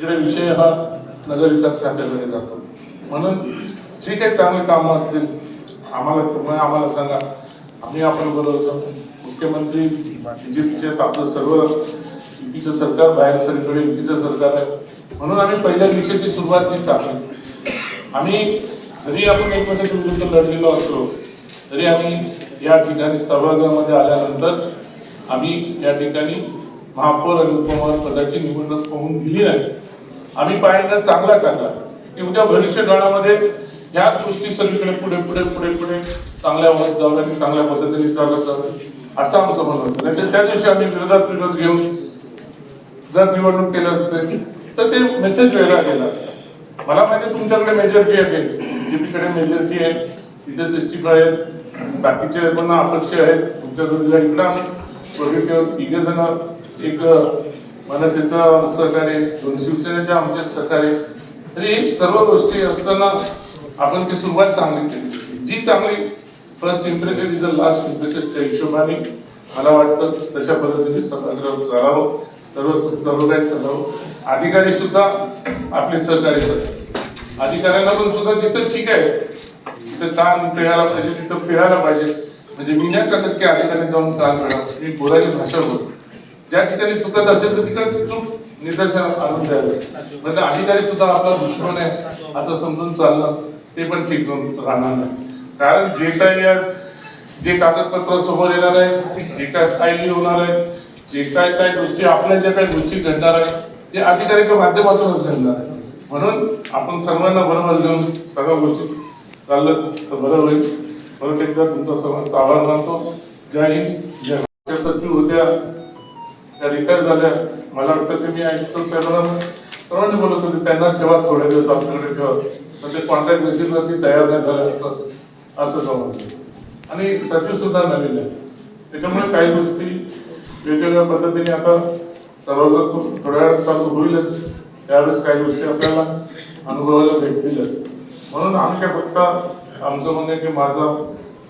तिकडे विषय हा नगरविकास खात्याकडे जातो. म्हणून जी काही चांगली कामं असतील आम्हाला सांगा, आम्ही आपण बरोबर. मुख्यमंत्री इजिप्तचे आपलं सर्व युतीचं सरकार बाहेर सगळीकडे युतीचं सरकार आहे, म्हणून आम्ही पहिल्या दिवशीची सुरुवात ही चांगली. आम्ही जरी आपण एकमेकांच्या विरुद्ध लढलेलो असलो तरी आम्ही या ठिकाणी सभागृहामध्ये आल्यानंतर आम्ही या ठिकाणी महापौर आणि उपमहापौर पदाची निवडणूक होऊन दिली नाही. आम्ही पायंडा चांगला टाकला की उद्या भविष्य काळामध्ये ह्याच गोष्टी सगळीकडे पुढे पुढे पुढे पुढे चांगल्या होत जावं आणि चांगल्या पद्धतीने चालत जावं असं आमचं म्हणणं होतं. नाही त्या दिवशी आम्ही विरोध घेऊन जर निवडणूक केलं असते तर ते मेसेज वेगळा गेला असता. मला माहिती तुमच्याकडे मेजॉरिटी आहे, बीजेपीकडे मेजॉरिटी आहे, तिथे 65 आहेत, बाकीचे पण अपक्ष आहेत. तुमच्याकडे इकडं आम्ही बघितलं 3 जण, एक मनसेचं सहकार्य, 2 शिवसेनेच्या आमचे सहकार्य. तरी सर्व गोष्टी असताना आपण ती सुरुवात चांगली केली. जी चांगली first impression is a last इम्प्रेशनच्या हिशोबाने मला वाटतं तशा पद्धतीने सभागृह चालावं, सर्व काही चालावं. अधिकारी सुद्धा आपले सहकार्य करतात. अधिकाऱ्यांना पण सुद्धा जिथं ठीक आहे तिथं कान पिळायला पाहिजे, तिथं पिळायला पाहिजे. म्हणजे मी नाही सांगत की अधिकारी जाऊन कान पिळावं, मी बोलायची भाषा बोलतो. ज्या ठिकाणी चुकत असेल तर तिकडे चूक निदर्शन आणून द्यावे. म्हणजे अधिकारी सुद्धा आपला दुश्मन आहे असं समजून चालणं ते पण ठीक राहणार नाही. कारण जे काही आज जे कागदपत्र समोर येणार आहे, जे काय फायली होणार आहे, जे काय गोष्टी आपल्या ज्या काही गोष्टी घडणार आहे ते अधिकाऱ्याच्या माध्यमातूनच घडणार आहे. म्हणून आपण सर्वांना बरोबर घेऊन सगळ्या गोष्टी चाललं तर बरं होईल. परत एकदा तुमचा सर्वांचा आभार मानतो. जय हिंद, जय महाराष्ट्र. सचिव होत्या त्या रिटायर झाल्या. मला वाटतं ते मी ऐकतो साहेबांना सर्वांनी बोलत होते त्यांना ठेवा, थोडे दिवस आपल्याकडे ठेवा, पण ते कॉन्ट्रॅक्ट बेसिसवरती तयार नाही झालं असं समजलं. आणि सचिव सुद्धा नवीन आहे, त्याच्यामुळे काही गोष्टी वेगवेगळ्या पद्धतीने आता सर्वजण थोड्या वेळात चालू होईलच. त्यावेळेस काही गोष्टी आपल्याला अनुभवायला भेटतीलच. म्हणून आम्ही काय फक्त आमचं म्हणणं की माझा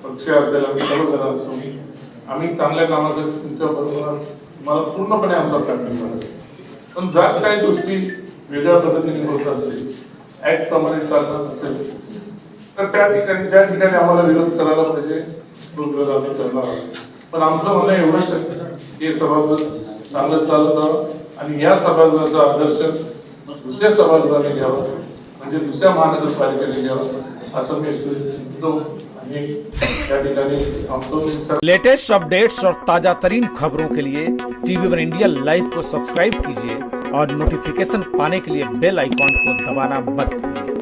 पक्ष असेल आम्ही सर्वजण असू, आम्ही चांगल्या कामासाठी तुमच्या बरोबर मला पूर्णपणे आमचा पाठिंबा आहे. पण जर काही गोष्टी वेगळ्या पद्धतीने होत असतील, ऍक्ट प्रमाणे चालत असेल तर त्या ठिकाणी ज्या ठिकाणी आम्हाला विरोध करायला पाहिजे तो विरोध आम्ही करणार आहोत. पण आमचं म्हणणं एवढंच आहे की सभागृह चांगलं चालत राहावं आणि या सभागृहाचा आदर्श दुसऱ्या सभागृहाने घ्यावा, म्हणजे दुसऱ्या महानगरपालिकेने घ्यावा असं मी सुचतो. आणि त्या ठिकाणी थांबतो. लेटेस्ट अपडेट्स और ताजा तरीन खबरों के लिए TV1 इंडिया लाइव को सब्सक्राइब कीजिए और नोटिफिकेशन पाने के लिए बेल आइकॉन को दबाना मत भूलिए।